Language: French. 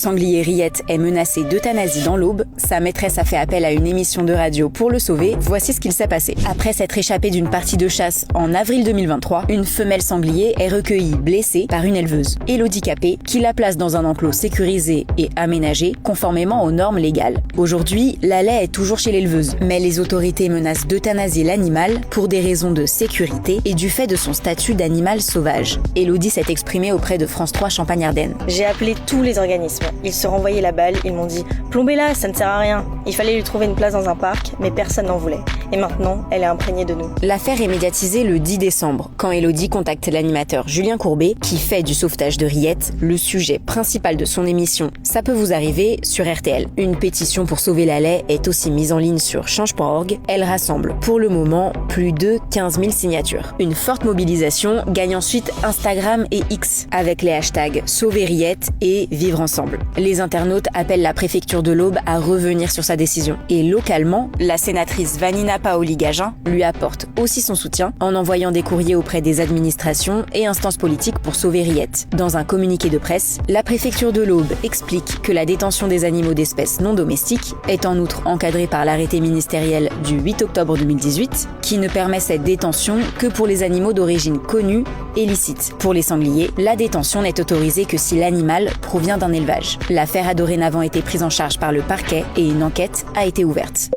sanglier Riette est menacé d'euthanasie dans l'Aube, sa maîtresse a fait appel à une émission de radio pour le sauver. Voici ce qu'il s'est passé. Après s'être échappée d'une partie de chasse en avril 2023, une femelle sanglier est recueillie blessée par une éleveuse, Elodie Capet, qui la place dans un enclos sécurisé et aménagé conformément aux normes légales. Aujourd'hui, la laie est toujours chez l'éleveuse, mais les autorités menacent d'euthanasier l'animal pour des raisons de sécurité et du fait de son statut d'animal sauvage. Elodie s'est exprimée auprès de France 3 Champagne-Ardenne. J'ai appelé tous les organismes. Ils se renvoyaient la balle, ils m'ont dit « Plombez-la, ça ne sert à rien ». Il fallait lui trouver une place dans un parc, mais personne n'en voulait. Et maintenant, elle est imprégnée de nous. L'affaire est médiatisée le 10 décembre, quand Elodie contacte l'animateur Julien Courbet, qui fait du sauvetage de Riette le sujet principal de son émission « Ça peut vous arriver » sur RTL. Une pétition pour sauver la laie est aussi mise en ligne sur change.org. Elle rassemble pour le moment plus de 15 000 signatures. Une forte mobilisation gagne ensuite Instagram et X, avec les hashtags « Sauver Riette » et « Vivre ensemble ». Les internautes appellent la préfecture de l'Aube à revenir sur sa décision. Et localement, la sénatrice Vanina Paoli-Gagin lui apporte aussi son soutien en envoyant des courriers auprès des administrations et instances politiques pour sauver Riette. Dans un communiqué de presse, la préfecture de l'Aube explique que la détention des animaux d'espèces non domestiques est en outre encadrée par l'arrêté ministériel du 8 octobre 2018, qui ne permet cette détention que pour les animaux d'origine connue et licite. Pour les sangliers, la détention n'est autorisée que si l'animal provient d'un élevage. L'affaire a dorénavant été prise en charge par le parquet et une enquête a été ouverte.